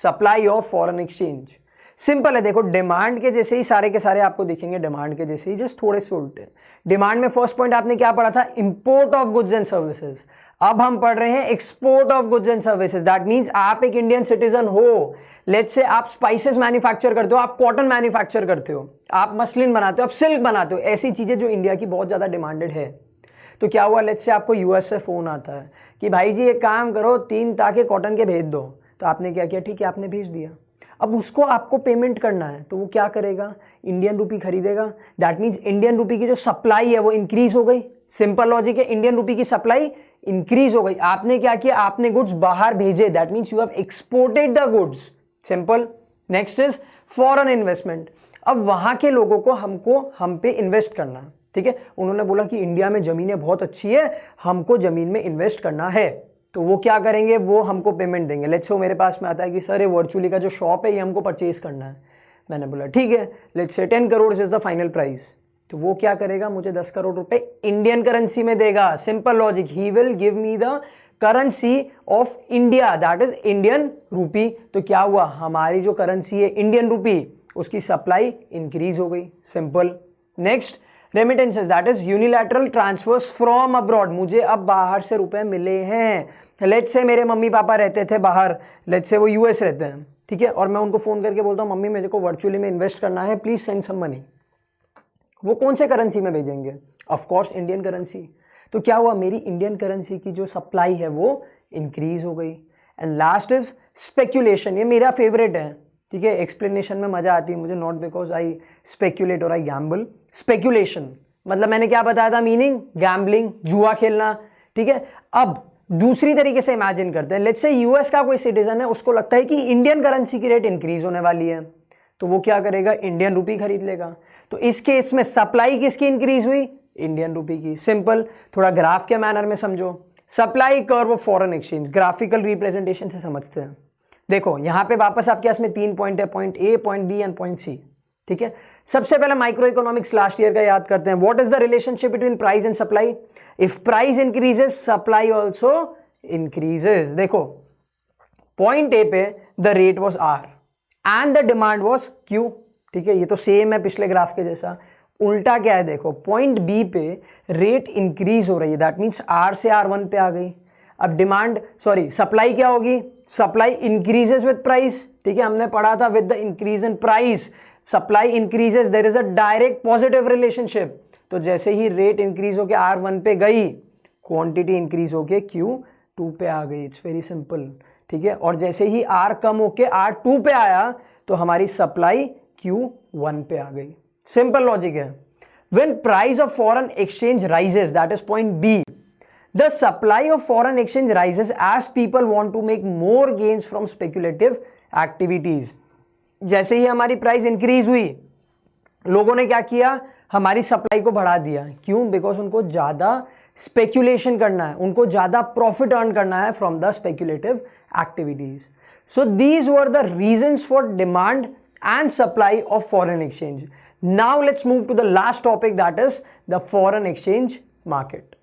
Supply of foreign exchange. Simple है, देखो demand के जैसे ही सारे के सारे आपको दिखेंगे, डिमांड के जैसे ही, जस्ट थोड़े से उल्टे। डिमांड में फर्स्ट पॉइंट आपने क्या पढ़ा था, import of goods and services. अब हम पढ़ रहे हैं export of goods and services. That means आप एक इंडियन सिटीजन हो, लेट्स से आप स्पाइसेस मैन्युफैक्चर करते हो, आप कॉटन मैन्युफैक्चर करते हो, आप मसलिन बनाते हो, आप सिल्क बनाते हो, ऐसी चीजें जो इंडिया की बहुत ज्यादा डिमांडेड है। तो क्या हुआ, लेट्स से आपको यूएस से फोन आता है कि भाई जी एक काम करो, 3 ताके कॉटन के भेज दो। तो आपने क्या किया, ठीक है आपने भेज दिया। अब उसको आपको पेमेंट करना है, तो वो क्या करेगा, इंडियन रूपी खरीदेगा। दैट मीन्स इंडियन रूपी की जो सप्लाई है वो इंक्रीज हो गई। सिंपल लॉजिक है, इंडियन रूपी की सप्लाई इंक्रीज हो गई। आपने क्या किया, आपने गुड्स बाहर भेजे, that means you have exported the goods. Simple. Next is foreign investment. अब वहां के लोगों को हम पे इन्वेस्ट करना है, ठीक है। उन्होंने बोला कि इंडिया में जमीनें बहुत अच्छी है, हमको जमीन में इन्वेस्ट करना है। तो वो क्या करेंगे, वो हमको पेमेंट देंगे। लेट्स से मेरे पास में आता है कि सर ये वर्चुअली का जो शॉप है ये हमको परचेज करना है। मैंने बोला ठीक है, let's say 10 crore is the final price. तो वो क्या करेगा, मुझे 10 करोड़ रुपए इंडियन करेंसी में देगा। Simple logic, he will give me the currency of India, that is Indian rupee. तो क्या हुआ, हमारी जो करेंसी है इंडियन रूपी, उसकी सप्लाई इंक्रीज हो गई। Simple. Next, remittances, that is unilateral transfers from abroad. मुझे अब बाहर से रुपए मिले हैं। लेट्स से मेरे मम्मी पापा रहते थे बाहर, लेट्स से वो यूएस रहते हैं, ठीक है, और मैं उनको फोन करके बोलता हूँ मम्मी मेरे को वर्चुअली में इन्वेस्ट करना है, प्लीज सेंड सम मनी। वो कौन से करेंसी में भेजेंगे, ऑफ कोर्स इंडियन करेंसी। तो क्या हुआ, मेरी इंडियन करेंसी की जो सप्लाई है वो इंक्रीज हो गई। And last is speculation. ये मेरा फेवरेट है, ठीक है, एक्सप्लेनेशन में मजा आती है मुझे, नॉट बिकॉज आई स्पेक्यूलेट और आई गैम्बल। स्पेक्यूलेशन मतलब मैंने क्या बताया था मीनिंग, गैम्बलिंग, जुआ खेलना, ठीक है। अब दूसरी तरीके से इमेजिन करते हैं, लेट्स से यूएस का कोई सिटीजन है, उसको लगता है कि इंडियन करेंसी की रेट इंक्रीज होने वाली है, तो वो क्या करेगा, इंडियन रूपी खरीद लेगा। तो इस केस में सप्लाई किसकी इंक्रीज हुई, इंडियन रूपी की। सिंपल। थोड़ा ग्राफ के मैनर में समझो, supply curve of foreign exchange, graphical representation से समझते हैं। देखो यहां पे वापस आपके पास में 3 पॉइंट है, point A, point B and point C, ठीक है। सबसे पहले माइक्रो इकोनॉमिक्स लास्ट ईयर का याद करते हैं। What is the relationship between price and supply, if price increases supply also increases. देखो पॉइंट ए पे the rate was R and the demand was Q, ठीक है, ये तो सेम है पिछले ग्राफ के जैसा। उल्टा क्या है, देखो पॉइंट बी पे रेट इंक्रीज हो रही है, दैट मीन्स आर से R1 पे आ गई। अब डिमांड सप्लाई क्या होगी, सप्लाई इंक्रीजेस विद प्राइस, ठीक है, हमने पढ़ा था with the increase in price supply increases, there is a direct positive relationship. तो जैसे ही रेट इंक्रीज होके R1 पे गई, क्वांटिटी इंक्रीज होके Q2 पे आ गई। इट्स वेरी सिंपल, ठीक है। और जैसे ही R कम होके R2 पे आया तो हमारी सप्लाई Q1 पे आ गई। सिंपल लॉजिक है। When price of foreign exchange rises, that is point B, the supply of foreign exchange rises as people want to make more gains from speculative activities। जैसे ही हमारी प्राइस इंक्रीज हुई, लोगों ने क्या किया, हमारी सप्लाई को बढ़ा दिया। क्यों, बिकॉज उनको ज्यादा स्पेक्यूलेशन करना है, उनको ज्यादा प्रॉफिट अर्न करना है from the speculative activities. So these were the reasons for demand and supply of foreign exchange. Now let's move to the last topic, that is the foreign exchange market.